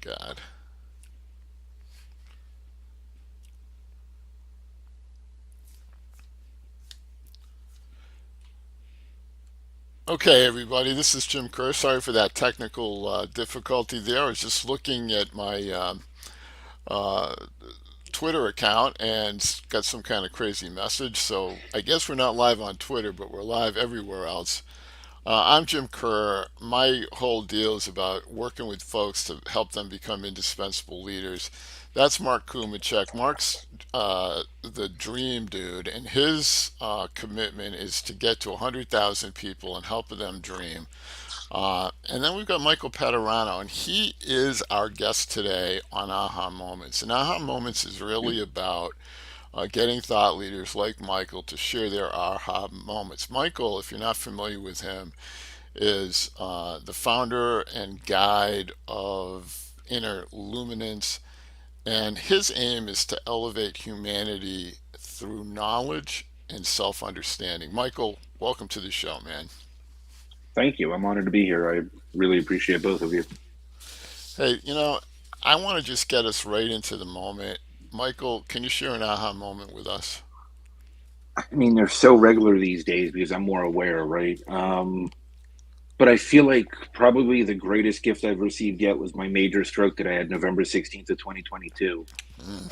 God. Okay, everybody, this is Jim Kerr. Sorry for that technical difficulty there. I was just looking at my uh, Twitter account and got some kind of crazy message. So I guess we're not live on Twitter, but we're live everywhere else. I'm Jim Kerr. My whole deal is about working with folks to help them become indispensable leaders. That's Mark Kumachek. Mark's the dream dude, and his commitment is to get to 100,000 people and help them dream. And then we've got Michael Paterano, and he is our guest today on Aha Moments. And Aha Moments is really about getting thought leaders like Michael to share their aha moments. Michael, if you're not familiar with him, is the founder and guide of Inner Luminance, and his aim is to elevate humanity through knowledge and self understanding. Michael, welcome to the show, man. Thank you. I'm honored to be here. I really appreciate both of you. Hey, I want to just get us right into the moment. Michael, can you share an aha moment with us? I mean, they're so regular these days because I'm more aware, right? But I feel like probably the greatest gift I've received yet was my major stroke that I had November 16th of 2022. Mm.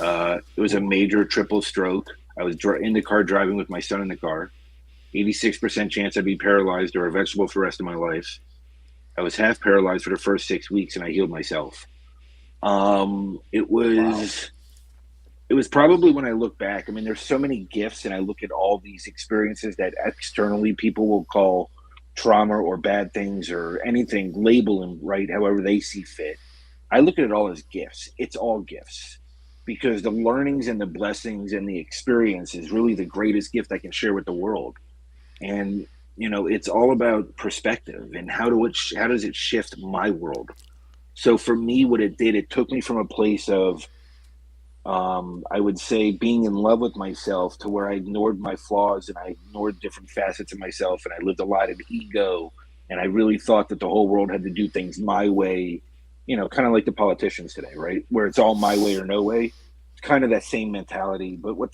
It was a major triple stroke. I was in the car driving with my son in the car. 86% chance I'd be paralyzed or a vegetable for the rest of my life. I was half paralyzed for the first 6 weeks and I healed myself. Um, it Wow. was it was probably when I look back. I mean, there's so many gifts, and I look at all these experiences that externally people will call trauma or bad things or anything, label them right however they see fit. I look at it all as gifts. It's all gifts because the learnings and the blessings and the experience is really the greatest gift I can share with the world. And it's all about perspective and how does it shift my world. So for me, what it did, it took me from a place of I would say being in love with myself to where I ignored my flaws and I ignored different facets of myself and I lived a lot of ego and I really thought that the whole world had to do things my way, kind of like the politicians today, right? Where it's all my way or no way. It's kind of that same mentality. But what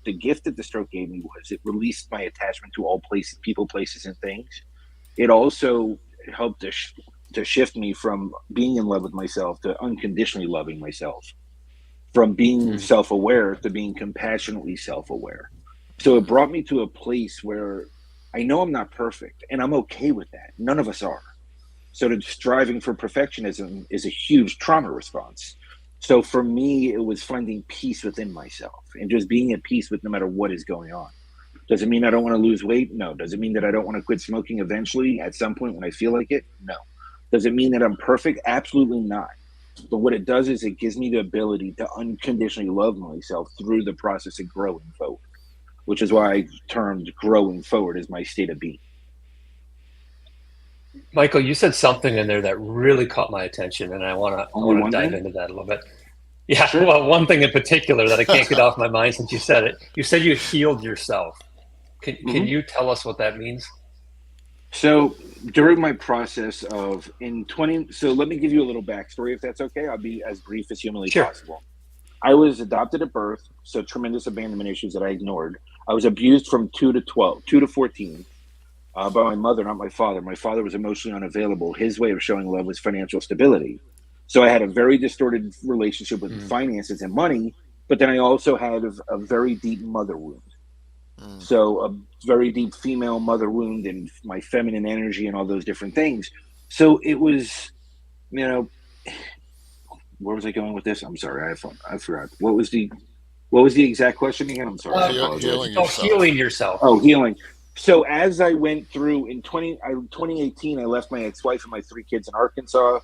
the gift that the stroke gave me was it released my attachment to all places, people, places, and things. It also helped to shift me from being in love with myself to unconditionally loving myself, from being Mm. self-aware to being compassionately self-aware. So it brought me to a place where I know I'm not perfect and I'm okay with that. None of us are. So the striving for perfectionism is a huge trauma response. So for me, it was finding peace within myself and just being at peace with no matter what is going on. Does it mean I don't want to lose weight? No. Does it mean that I don't want to quit smoking eventually at some point when I feel like it? No. Does it mean that I'm perfect? Absolutely not. But what it does is it gives me the ability to unconditionally love myself through the process of growing forward, which is why I termed growing forward as my state of being. Michael, you said something in there that really caught my attention, and I want to I Only want to one dive thing? into that a little bit. Yeah, Sure. well, one thing in particular that I can't get off my mind since you said it. You said you healed yourself. Can Hmm. you tell us what that means? So during my process of in 20, so let me give you a little backstory if that's okay. I'll be as brief as humanly Sure. possible. I was adopted at birth, so tremendous abandonment issues that I ignored. I was abused from 2 to 12, 2 to 14, by my mother, not my father. My father was emotionally unavailable. His way of showing love was financial stability. So I had a very distorted relationship with Mm. finances and money, but then I also had a very deep mother wound. Mm. So a very deep female mother wound and my feminine energy and all those different things. So it was, you know, where was I going with this? I'm sorry, I forgot. What was the exact question again? I'm sorry, I apologize. Healing Oh, yourself. healing yourself. Oh, healing. So as I went through in 2018, I left my ex-wife and my three kids in Arkansas.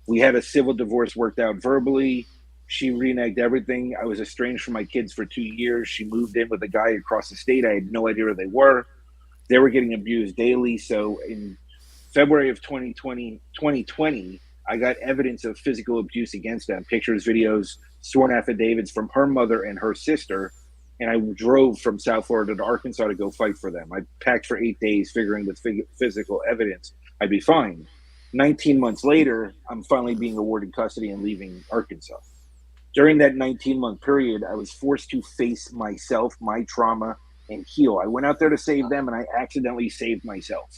We had a civil divorce worked out verbally. She reneged everything. I was estranged from my kids for 2 years. She moved in with a guy across the state. I had no idea where they were. They were getting abused daily. So in February of 2020, I got evidence of physical abuse against them, pictures, videos, sworn affidavits from her mother and her sister. And I drove from South Florida to Arkansas to go fight for them. I packed for 8 days, figuring with physical evidence I'd be fine. 19 months later, I'm finally being awarded custody and leaving Arkansas. During that 19-month period, I was forced to face myself, my trauma, and heal. I went out there to save them, and I accidentally saved myself.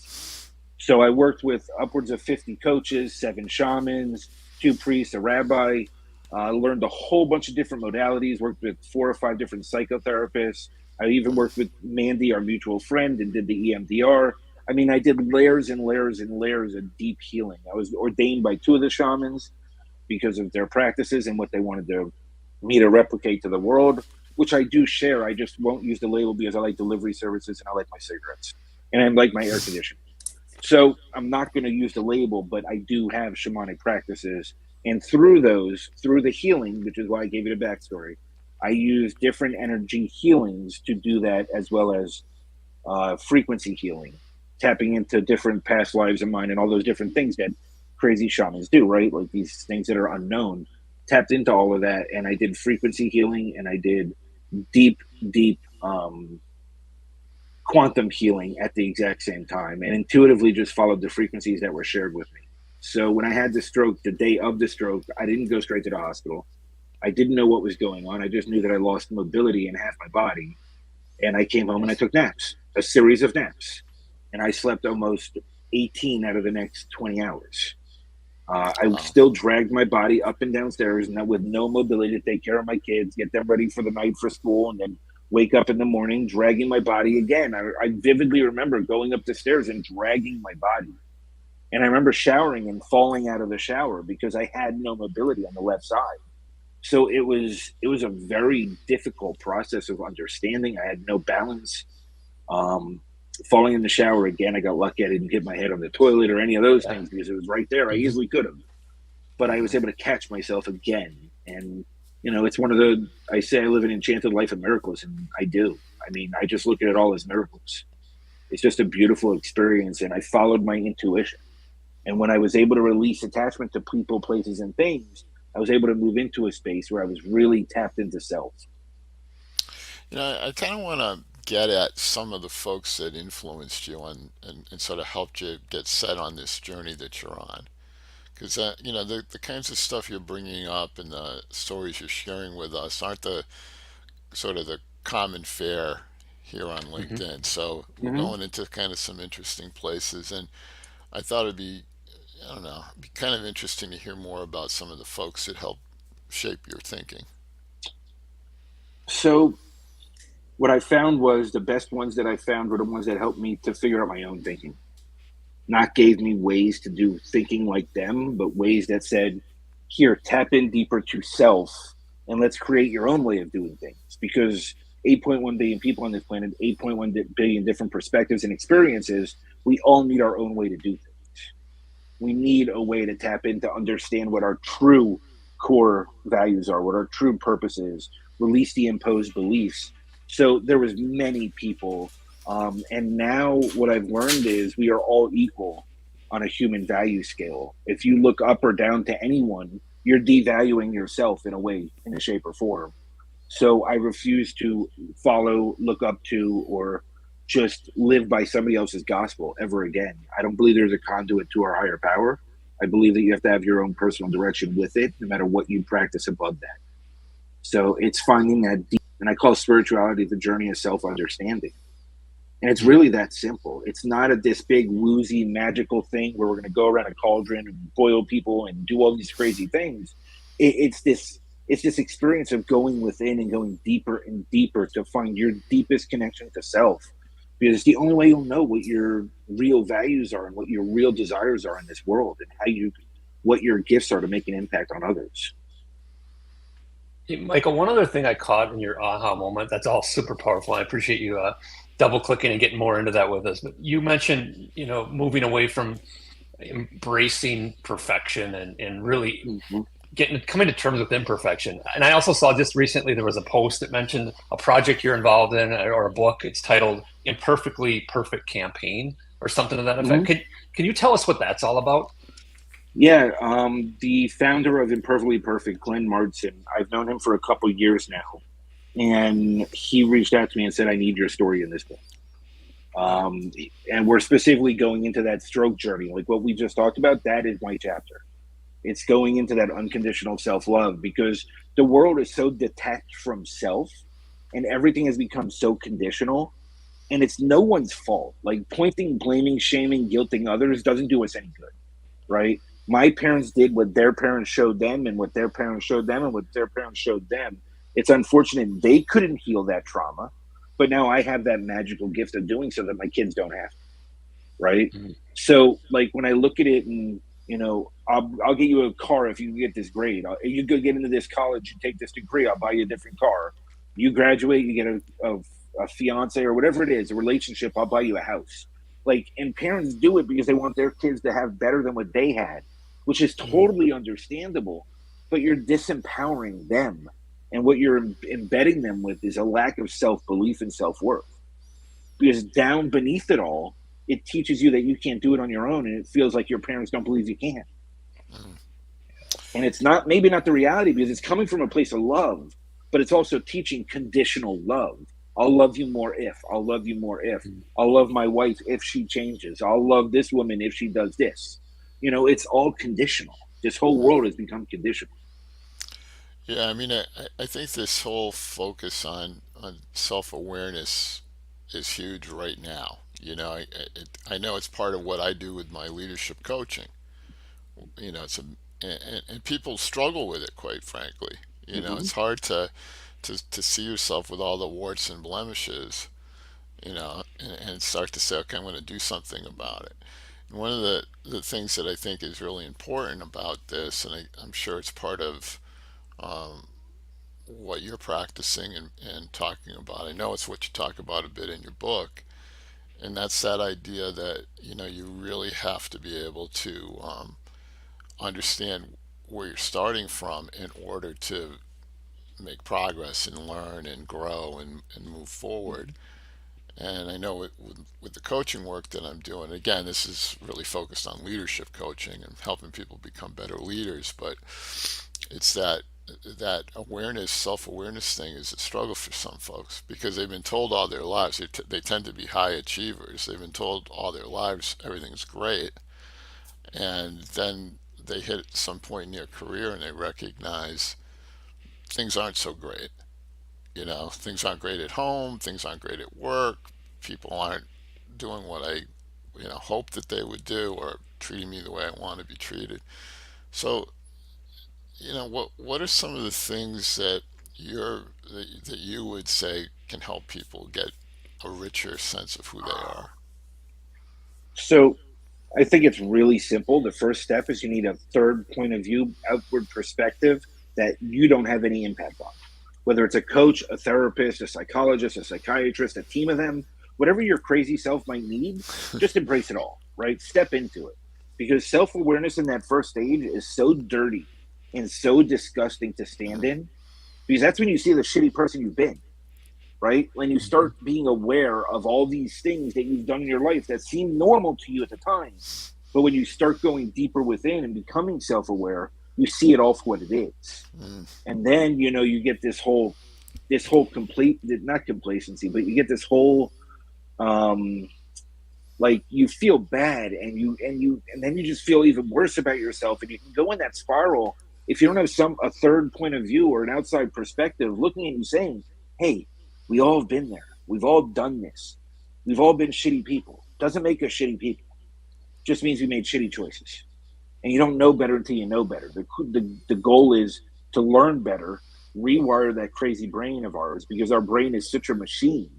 So I worked with upwards of 50 coaches, 7 shamans, 2 priests, a rabbi. Learned a whole bunch of different modalities, worked with 4 or 5 different psychotherapists. I even worked with Mandy, our mutual friend, and did the EMDR. I mean, I did layers and layers and layers of deep healing. I was ordained by 2 of the shamans because of their practices and what they wanted me to replicate to the world, which I do share. I just won't use the label because I like delivery services and I like my cigarettes and I like my air conditioning. So I'm not going to use the label, but I do have shamanic practices. And through the healing, which is why I gave you the backstory, I use different energy healings to do that, as well as frequency healing, tapping into different past lives of mine and all those different things that crazy shamans do, right? Like these things that are unknown. Tapped into all of that, and I did frequency healing, and I did deep quantum healing at the exact same time, and intuitively just followed the frequencies that were shared with me. So when I had the stroke, the day of the stroke, I didn't go straight to the hospital. I didn't know what was going on. I just knew that I lost mobility in half my body, and I came home and I took naps, a series of naps, and I slept almost 18 out of the next 20 hours. I Wow. still dragged my body up and downstairs, and with no mobility to take care of my kids, get them ready for the night for school, and then wake up in the morning dragging my body again. I vividly remember going up the stairs and dragging my body. And I remember showering and falling out of the shower because I had no mobility on the left side. So it was a very difficult process of understanding. I had no balance. Um, Falling in the shower again, I got lucky. I didn't hit my head on the toilet or any of those Yeah. things because it was right there. I Mm-hmm. easily could have, but I was able to catch myself again. And it's one of I say I live an enchanted life of miracles, and I do. I mean, I just look at it all as miracles. It's just a beautiful experience, and I followed my intuition. And when I was able to release attachment to people, places, and things, I was able to move into a space where I was really tapped into self. I kind of want to get at some of the folks that influenced you and sort of helped you get set on this journey that you're on. Because the kinds of stuff you're bringing up and the stories you're sharing with us aren't the sort of the common fare here on Mm-hmm. LinkedIn. So we're Mm-hmm. going into kind of some interesting places, and I thought it'd be, I don't know, it'd be kind of interesting to hear more about some of the folks that helped shape your thinking. So what I found was the best ones that I found were the ones that helped me to figure out my own thinking. Not gave me ways to do thinking like them, but ways that said, here, tap in deeper to self and let's create your own way of doing things. Because 8.1 billion people on this planet, 8.1 billion different perspectives and experiences, we all need our own way to do things. We need a way to tap in to understand what our true core values are, what our true purpose is, release the imposed beliefs. So there was many people, and now what I've learned is we are all equal on a human value scale. If you look up or down to anyone, you're devaluing yourself in a way, in a shape or form. So I refuse to follow, look up to, or just live by somebody else's gospel ever again. I don't believe there's a conduit to our higher power. I believe that you have to have your own personal direction with it, no matter what you practice above that. So it's finding that deep, and I call spirituality the journey of self understanding. And it's really that simple. It's not this big woozy magical thing where we're going to go around a cauldron and boil people and do all these crazy things. It's this experience of going within and going deeper and deeper to find your deepest connection to self. Because it's the only way you'll know what your real values are and what your real desires are in this world, and what your gifts are to make an impact on others. Hey, Michael, one other thing I caught in your aha moment that's all super powerful. I appreciate you double clicking and getting more into that with us. But you mentioned, moving away from embracing perfection and really Mm-hmm. coming to terms with imperfection. And I also saw just recently there was a post that mentioned a project you're involved in or a book. It's titled "Imperfectly Perfect Campaign" or something to that Mm-hmm. effect. Can you tell us what that's all about? Yeah, the founder of Imperfectly Perfect, Glenn Martin, I've known him for a couple years now, and he reached out to me and said, "I need your story in this book." Wow. Um, and we're specifically going into that stroke journey, like what we just talked about. That is my chapter. It's going into that unconditional self love because the world is so detached from self, and everything has become so conditional, and it's no one's fault. Like pointing, blaming, shaming, guilting others doesn't do us any good, right? My parents did what their parents showed them, and what their parents showed them, and what their parents showed them. It's unfortunate they couldn't heal that trauma, but now I have that magical gift of doing so that my kids don't have to, right? Mhm. So, like when I look at it, and I'll get you a car if you get this grade. You go get into this college, you take this degree, I'll buy you a different car. You graduate, you get a fiance or whatever it is, a relationship, I'll buy you a house. Like, and parents do it because they want their kids to have better than what they had, which is Mhm. totally understandable. But you're disempowering them, and what you're embedding them with is a lack of self belief and self worth, because down beneath it all, it teaches you that you can't do it on your own, and it feels like your parents don't believe you can. Mm. And it's not, maybe not the reality, because it's coming from a place of love, but it's also teaching conditional love. I'll love you more if, I'll love you more if, Mhm. I'll love my wife if she changes, I'll love this woman if she does this. It's all conditional. This whole world has become conditional. Yeah, I mean, I think this whole focus on self-awareness is huge right now. I know it's part of what I do with my leadership coaching. It's and people struggle with it, quite frankly. Mm-hmm. It's hard to see yourself with all the warts and blemishes, and start to say, okay, I'm going to do something about it. And one of the things that I think is really important about this, and I'm sure it's part of um, what you're practicing and talking about. I know it's what you talk about a bit in your book, and that's that idea that you really have to be able to understand where you're starting from in order to make progress and learn and grow and move forward. And I know with the coaching work that I'm doing, again, this is really focused on leadership coaching and helping people become better leaders, but it's that awareness, self-awareness thing is a struggle for some folks because they've been told all their lives they tend to be high achievers. They've been told all their lives everything's great, and then they hit some point in their career and they recognize things aren't so great. Things aren't great at home, things aren't great at work, people aren't doing what I hope that they would do or treating me the way I want to be treated. So what are some of the things that you would say can help people get a richer sense of who they are? So I think it's really simple. The first step is you need a third point of view, outward perspective that you don't have any impact on. Whether it's a coach, a therapist, a psychologist, a psychiatrist, a team of them, whatever your crazy self might need, just embrace it all, right? Step into it. Because self awareness in that first stage is so dirty and so disgusting to stand Mm, in, because that's when you see the shitty person you've been, right? When you Mhm. start being aware of all these things that you've done in your life that seem normal to you at the time, but when you start going deeper within and becoming self-aware, you see it all for what it is. mm, And then you get this whole complete, not complacency, but you get this whole um like you feel bad, and then you just feel even worse about yourself, and you can go in that spiral if you don't have a third point of view or an outside perspective looking at you saying, hey, we all have been there, we've all done this, we've all been shitty people. Doesn't make us shitty people, just means we made shitty choices. And you don't know better until you know better. The goal is to learn better, rewire that crazy brain of ours, because our brain is such a machine,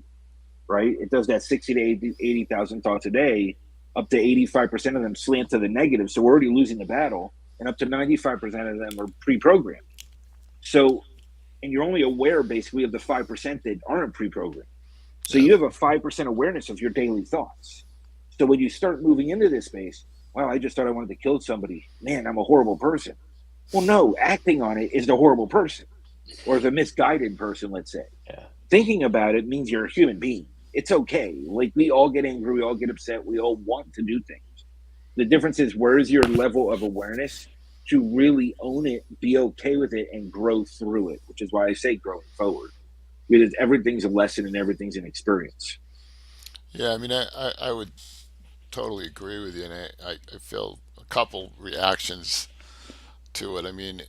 right? It does that 60 to 80,000 thoughts a day. Up to 85% of them slant to the negative. So we're already losing the battle. And up to 95% of them are pre programmed. So, and you're only aware basically of the 5% that aren't pre programmed. So yeah. you have a 5% awareness of your daily thoughts. So when you start moving into this space, wow, I just thought I wanted to kill somebody. Man, I'm a horrible person. Well, no, acting on it is the horrible person, or the misguided person, let's say. Yeah. Thinking about it means you're a human being. It's okay. Like, we all get angry, we all get upset, we all want to do things. The difference is, where is your level of awareness to really own it, be okay with it, and grow through it, which is why I say growing forward, because everything's a lesson and everything's an experience. Yeah, I mean, I would totally agree with you, and I feel a couple reactions to it. I mean,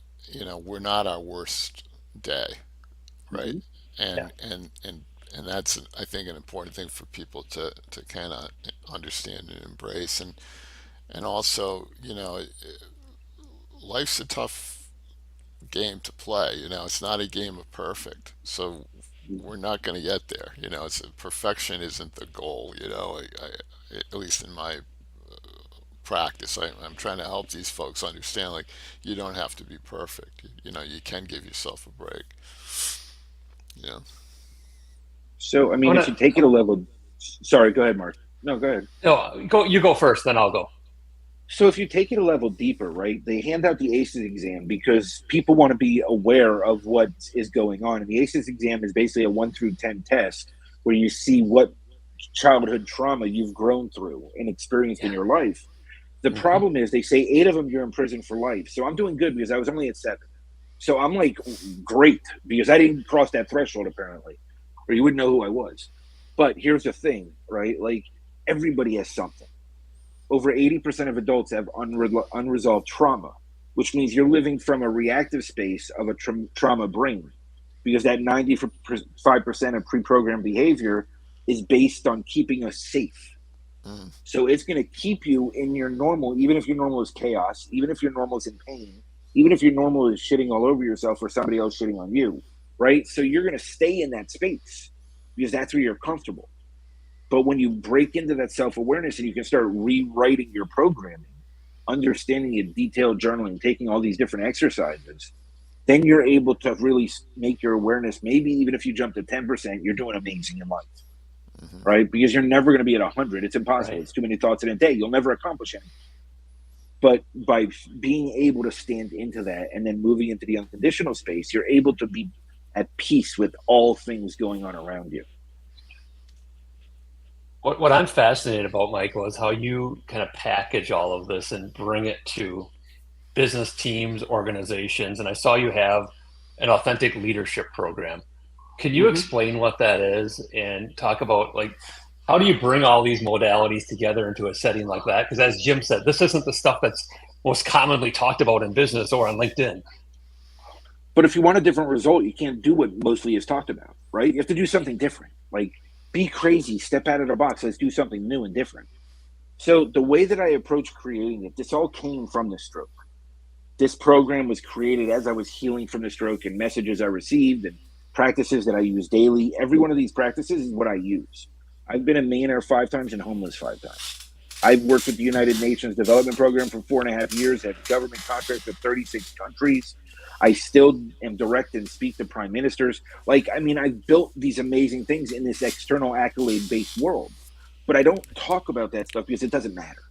we're not our worst day, right? Mm-hmm. Yeah. And that's, I think, an important thing for people to kind of understand and embrace. And also, life's a tough game to play. It's not a game of perfect. So we're not going to get there. Perfection isn't the goal. At least in my practice, I'm trying to help these folks understand, like, you don't have to be perfect. You can give yourself a break. You know. So, I I mean, if want you take it to. a level, sorry, go ahead, Mark. No, go ahead. No, go. You go first, then I'll go. So if you take it a level deeper, right, they hand out the ACEs exam because people want to be aware of what is going on. And the ACEs exam is basically a 1 through 10 test where you see what childhood trauma you've grown through and experienced in Yeah. your life. The Hmm. problem is they say 8 of them you're in prison for life. So I'm doing good because I was only at 7. So I'm like, great, because I didn't cross that threshold apparently, or you wouldn't know who I was. But here's the thing, right? Like, everybody has something. Over 80% of adults have unresolved trauma, which means you're living from a reactive space of a trauma brain, because that 95% of pre-programmed behavior is based on keeping us safe. Mm. So it's going to keep you in your normal, even if your normal is chaos, even if your normal is in pain, even if your normal is shitting all over yourself or somebody else shitting on you, right? So you're going to stay in that space because that's where you're comfortable. But when you break into that self awareness and you can start rewriting your programming, understanding it, detailed journaling, taking all these different exercises, then you're able to really make your awareness. Maybe even if you jump to 10%, you're doing amazing in life, Hmm. right? Because you're never going to be at 100. It's impossible. Right. It's too many thoughts in a day. You'll never accomplish anything. But by being able to stand into that and then moving into the unconditional space, you're able to be at peace with all things going on around you. What I'm fascinated about, Michael, is how you kind of package all of this and bring it to business teams, organizations. And I saw you have an authentic leadership program. Can you Mm-hmm. explain what that is and talk about, like, how do you bring all these modalities together into a setting like that? Because as Jim said, this isn't the stuff that's most commonly talked about in business or on LinkedIn. But if you want a different result, you can't do what mostly is talked about, right? You have to do something different. Like, be crazy, step out of the box. Let's do something new and different. So the way that I approach creating it, this all came from the stroke. This program was created as I was healing from the stroke, and messages I received and practices that I use daily. Every one of these practices is what I use. I've been a millionaire 5 times and homeless 5 times. I've worked with the United Nations Development Program for 4.5 years, have government contracts with 36 countries. I still am direct and speak to prime ministers. Like, I mean, I've built these amazing things in this external accolade based world, but I don't talk about that stuff because it doesn't matter.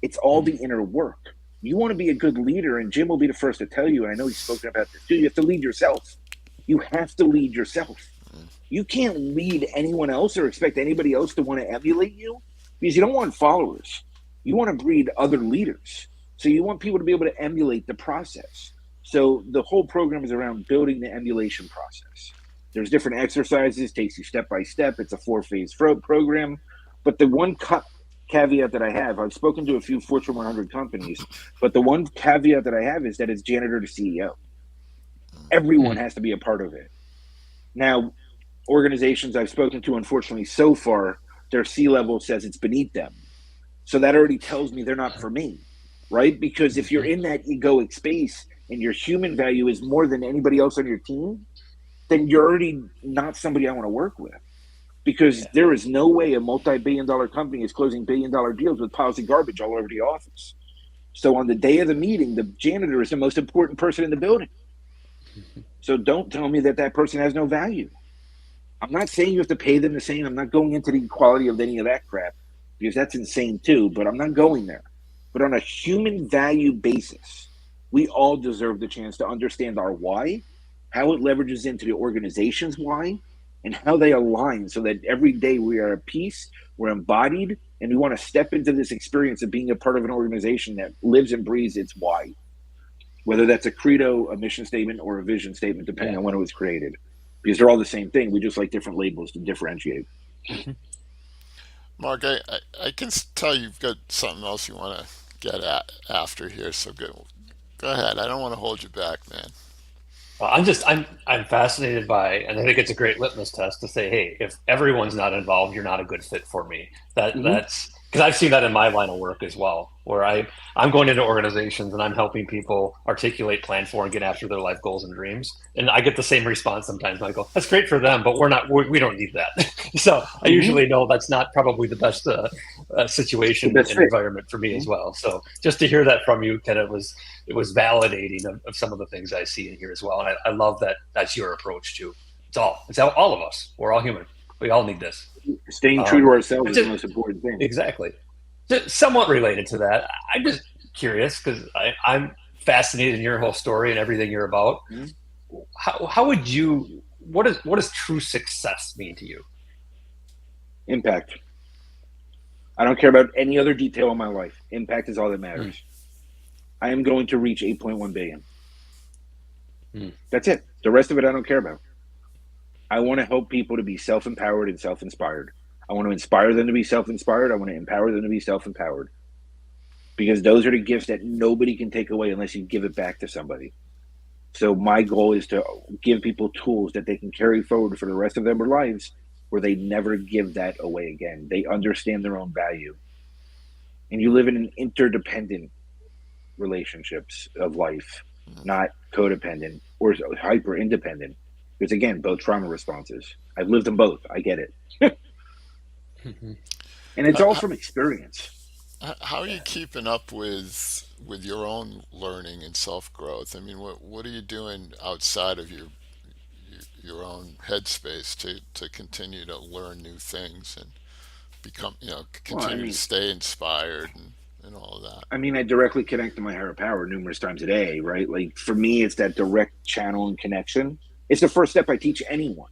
It's all the inner work. You want to be a good leader, and Jim will be the first to tell you, and I know he's spoken about this too, you have to lead yourself. You have to lead yourself. You can't lead anyone else or expect anybody else to want to emulate you because you don't want followers. You want to breed other leaders. So you want people to be able to emulate the process. So the whole program is around building the emulation process. There's different exercises, takes you step by step. It's a 4 phase program. But the one caveat that I have, I've spoken to a few Fortune 100 companies, but the one caveat that I have is that it's janitor to CEO. Everyone Mm. has to be a part of it. Now, organizations I've spoken to, unfortunately, so far, their C level says it's beneath them. So that already tells me they're not for me, right? Because if you're Mhm. in that egoic space and your human value is more than anybody else on your team, then you're already not somebody I want to work with. Because Yeah. there is no way a multi-billion-dollar company is closing billion-dollar deals with piles of garbage all over the office. So on the day of the meeting, the janitor is the most important person in the building. So don't tell me that that person has no value. I'm not saying you have to pay them the same. I'm not going into the equality of any of that crap because that's insane too, but I'm not going there. But on a human value basis, we all deserve the chance to understand our why, how it leverages into the organization's why, and how they align so that every day we are at peace, we're embodied, and we want to step into this experience of being a part of an organization that lives and breathes its why, whether that's a credo, a mission statement, or a vision statement, depending Yeah. on when it was created. Because they're all the same thing. We just like different labels to differentiate. Mhm. Mark, I can tell you've got something else you want to get at after here, so go ahead. I don't want to hold you back, man. I'm fascinated by, and I think it's a great litmus test to say, hey, if everyone's not involved, you're not a good fit for me. Hmm. That's because I've seen that in my line of work as well, where I'm going into organizations and I'm helping people articulate, plan for, and get after their life goals and dreams. And I get the same response sometimes. I go, that's great for them, but we don't need that. So I Hmm. usually know that's not probably the best The situation best and fit. environment for me Hmm. as well. So just to hear that from you kind of was validating of some of the things I see in here as well. And I love that that's your approach too. It's all of us. We're all human. We all need this. Staying true to ourselves But is the just most important thing. exactly, just somewhat related to that. I'm just curious because I'm fascinated in your whole story and everything you're about. Hmm. How would you? What does true success mean to you? Impact. I don't care about any other detail in my life. Impact is all that Mm, matters. I am going to reach 8.1 billion. mm, That's it. The rest of it I don't care about. I want to help people to be self-empowered and self-inspired. I want to inspire them to be self-inspired. I want to empower them to be self-empowered, because those are the gifts that nobody can take away unless you give it back to somebody. So my goal is to give people tools that they can carry forward for the rest of their lives, where they never give that away again. They understand their own value. And you live in an interdependent relationships of life, not codependent or hyper independent. Because again, both trauma responses. I've lived them both. I get it. mhm. And it's all How, from experience. how are you keeping up with your own learning and self growth? I mean, what are you doing outside of your own headspace to continue to learn new things and become, Well, I continue to mean, stay inspired and all of that? I directly connect to my higher power numerous times a day, right? Like for me, it's that direct channel and connection. It's the first step I teach anyone.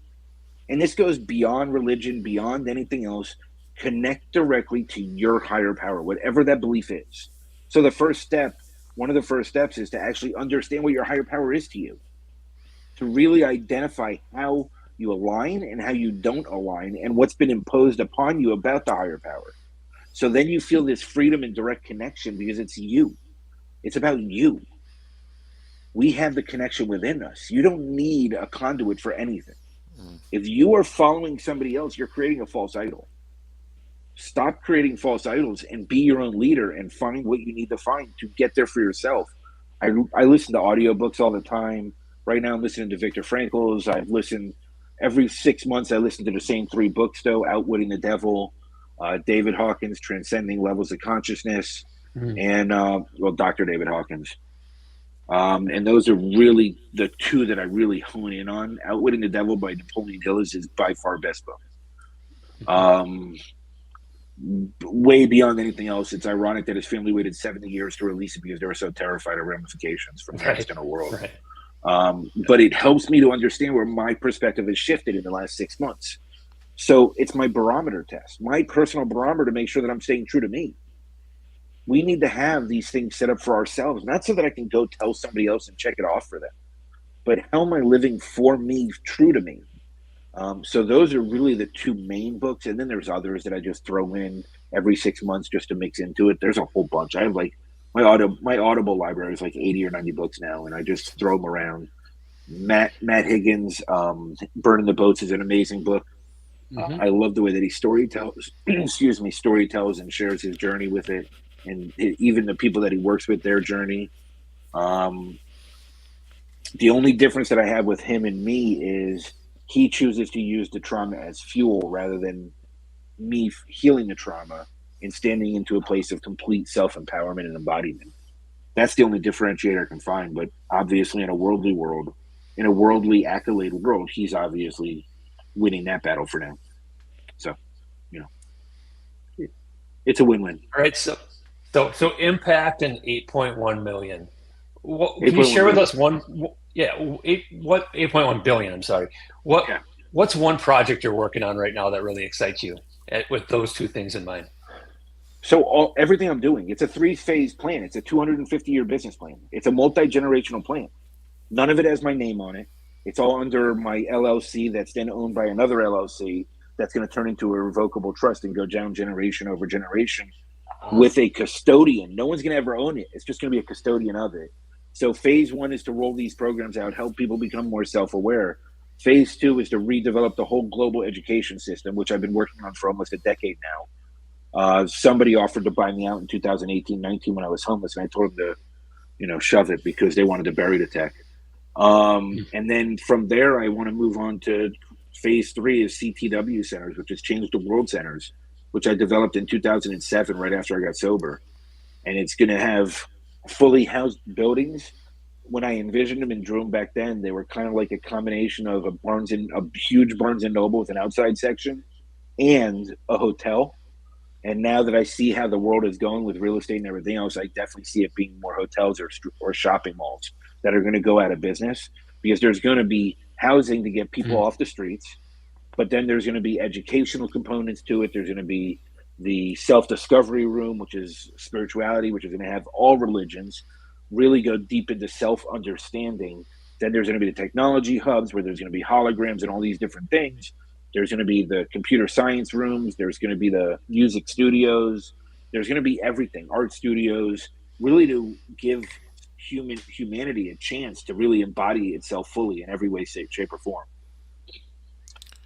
And this goes beyond religion, beyond anything else. Connect directly to your higher power, whatever that belief is. So the first step, one of the first steps is to actually understand what your higher power is to you, to really identify how you align and how you don't align and what's been imposed upon you about the higher power. So then you feel this freedom and direct connection because it's you. It's about you. We have the connection within us. You don't need a conduit for anything. Mm. If you are following somebody else, you're creating a false idol. Stop creating false idols and be your own leader and find what you need to find to get there for yourself. I listen to audiobooks all the time. Right now, I'm listening to Viktor Frankl's. I've listened every 6 months. I listen to the same three books, though: Outwitting the Devil, David Hawkins, Transcending Levels of Consciousness, Mm. and well, Dr. David Hawkins. And those are really the two that I really hone in on. Outwitting the Devil by Napoleon Hill is by far best book. Um, Way beyond anything else, it's ironic that his family waited 70 years to release it because they were so terrified of ramifications from the Right, external world. right. But it helps me to understand where my perspective has shifted in the last 6 months. So it's my barometer test, my personal barometer to make sure that I'm staying true to me. We need to have these things set up for ourselves, not so that I can go tell somebody else and check it off for them, but how am I living for me, true to me? So those are really the two main books, and then there's others that I just throw in every 6 months just to mix into it. There's a whole bunch. I have like my Audible library is like 80 or 90 books now, and I just throw them around. Matt Higgins, "Burning the Boats" is an amazing book. Hmm. I love the way that he storytells, excuse me, storytells and shares his journey with it, and even the people that he works with, their journey. Um, the only difference that I have with him and me is he chooses to use the trauma as fuel rather than me healing the trauma and standing into a place of complete self empowerment and embodiment. That's the only differentiator I can find. But obviously, in a worldly world, in a worldly accolade world, he's obviously winning that battle for now. So, you know, it's a win win. All right. So impact and 8.1 million. What can you 8.1 share with billion. us one? Yeah, 8.1 billion. I'm sorry. What Yeah. what's one project you're working on right now that really excites you with those two things in mind? So everything I'm doing, it's a three-phase plan. It's a 250-year business plan. It's a multi-generational plan. None of it has my name on it. It's all under my LLC that's then owned by another LLC. that's going to turn into a revocable trust and go down generation over generation Uh, with a custodian. No one's going to ever own it. It's just going to be a custodian of it. So phase one is to roll these programs out, help people become more self-aware. Phase two is to redevelop the whole global education system, which I've been working on for almost a decade now. Somebody offered to buy me out in 2018, 19 when I was homeless, and I told them to, shove it because they wanted to bury the tech. And then from there, I want to move on to phase three is CTW centers, which is Change the World Centers, which I developed in 2007, right after I got sober. And it's going to have fully housed buildings. When I envisioned them and drew them back then, they were kind of like a combination of a huge Barnes and Noble with an outside section and a hotel. And now that I see how the world is going with real estate and everything else, I definitely see it being more hotels or shopping malls that are going to go out of business because there's going to be housing to get people mm, off the streets, but then there's going to be educational components to it. There's going to be the self-discovery room, which is spirituality, which is going to have all religions really go deep into self-understanding. Then there's going to be the technology hubs where there's going to be holograms and all these different things. There's going to be the computer science rooms. There's going to be the music studios. There's going to be everything, art studios, really to give humanity a chance to really embody itself fully in every way, shape, or form.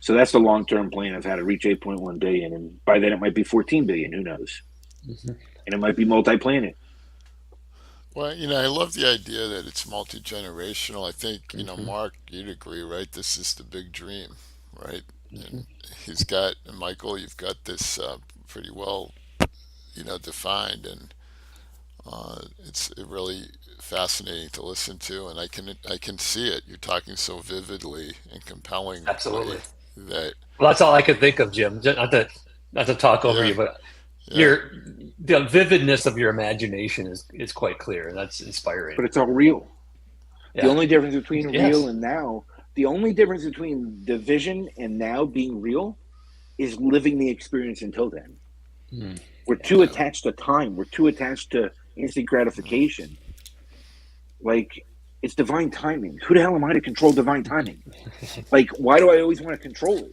So that's the long-term plan of how to reach 8.1 billion, and by then it might be 14 billion. Who knows? mhm. And it might be multi-planet. Well, I love the idea that it's multi-generational. I think, Mhm, Mark, you'd agree, right? This is the big dream, right? mhm. And and Michael, you've got this pretty well, defined, and it's really fascinating to listen to, and I can see it. You're talking so vividly and compellingly Absolutely. that, Well, that's all I could think of, Jim. Not to talk over yeah, you, but yeah, your the vividness of your imagination is quite clear. That's inspiring. But it's all real. The Yeah. only difference between real Yes. and now, the only difference between the vision and now being real is living the experience until then. Mm. We're Yeah. too yeah, attached to time. We're too attached to instant gratification. Like, it's divine timing. Who the hell am I to control divine timing? Like, why do I always want to control it?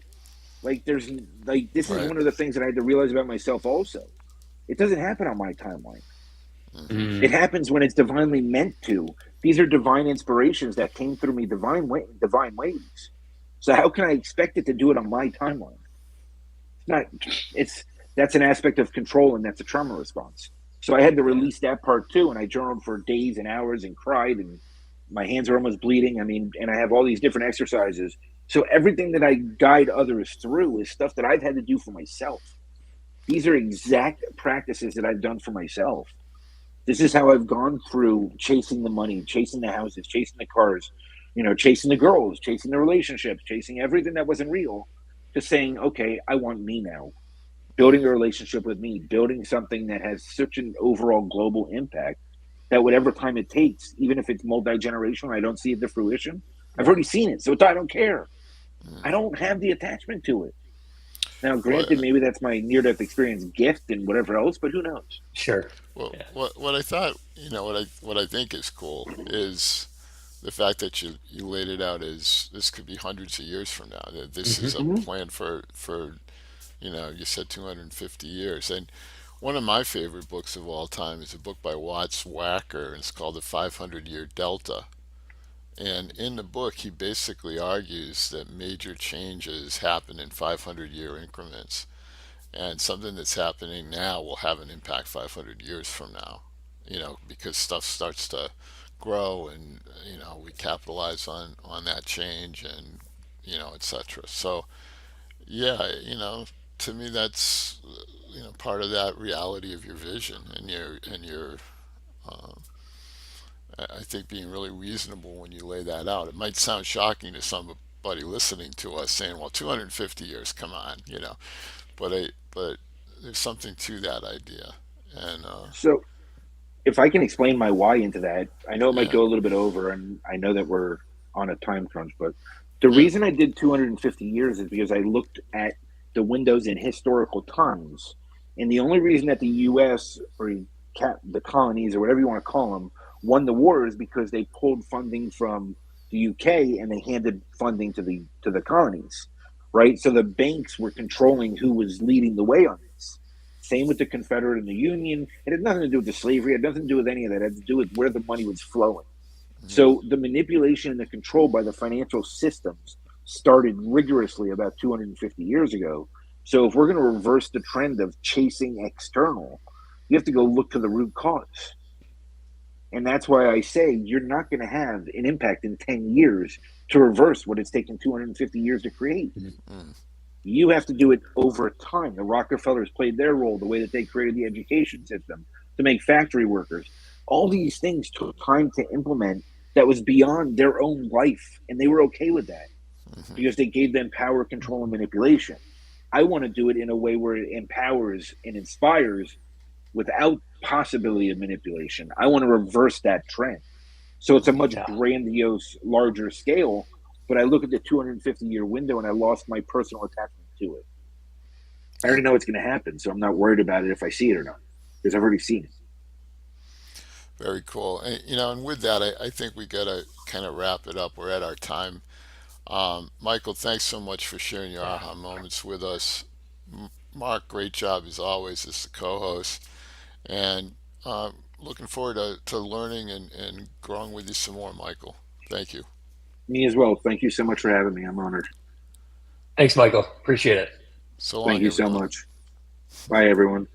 Like, this is right. one of the things that I had to realize about myself also. It doesn't happen on my timeline. Hmm. It Mm. happens when it's divinely meant to. These are divine inspirations that came through me divine ways. So how can I expect it to do it on my timeline? It's not. It's That's an aspect of control, and that's a trauma response. So I had to Yeah. release that part too, and I journaled for days and hours and cried, and my hands are almost bleeding. I mean, and I have all these different exercises. So everything that I guide others through is stuff that I've had to do for myself. These are exact practices that I've done for myself. This is how I've gone through chasing the money, chasing the houses, chasing the cars, chasing the girls, chasing the relationships, chasing everything that wasn't real, to saying, okay, I want me now. Building a relationship with me, building something that has such an overall global impact that whatever time it takes, even if it's multi generational, I don't see it to fruition. I've Right. already seen it, so I don't care. I Mm. don't have the attachment to it. Now, Well, granted, maybe that's my near death experience gift and whatever else, but who knows? Sure. well, Yeah. what I thought, what I think is cool is the fact that you laid it out as this could be hundreds of years from now. That this is Hmm. a Mm-hmm. plan for you said 250 years. And one of my favorite books of all time is a book by Watts Wacker, and it's called The 500-Year Delta. And in the book, he basically argues that major changes happen in 500-year increments. And something that's happening now will have an impact 500 years from now, because stuff starts to grow, and, we capitalize on that change, and, etc. So, yeah, to me, that's, part of that reality of your vision, and your I think being really reasonable when you lay that out. It might sound shocking to somebody listening to us saying, well, 250 years, come on, but there's something to that idea. And So if I can explain my why into that, I know it might yeah, go a little bit over, and I know that we're on a time crunch, but the yeah, reason I did 250 years is because I looked at the windows in historical times. And the only reason that the US or the colonies or whatever you want to call them won the war is because they pulled funding from the UK and they handed funding to the colonies. right? So the banks were controlling who was leading the way on this. Same with the Confederate and the Union. It had nothing to do with the slavery. It had nothing to do with any of that. It had to do with where the money was flowing. Hmm. So the manipulation and the control by the financial systems started rigorously about 250 years ago. So if we're going to reverse the trend of chasing external, you have to go look to the root cause. And that's why I say you're not going to have an impact in 10 years to reverse what it's taken 250 years to create. Mm. You have to do it over time. The Rockefellers played their role, the way that they created the education system to make factory workers. All these things took time to implement that was beyond their own life. And they were okay with that Hmm. because they gave them power, control, and manipulation. I want to do it in a way where it empowers and inspires without possibility of manipulation. I want to reverse that trend. So it's a much Yeah. grandiose, larger scale. But I look at the 250-year window and I lost my personal attachment to it. I Yeah, already know it's going to happen, so I'm not worried about it if I see it or not because I've already seen it. very cool. And, and with that, I think we got to kind of wrap it up. We're at our time. Michael, thanks so much for sharing your Yeah. aha moments with us. Mark, great job as always as the co-host. And looking forward to learning and growing with you some more, Michael. Thank you. Me as well. Thank you so much for having me. I'm honored. Thanks, Michael. Appreciate it. So Thank long, you so everyone. much. Bye, everyone.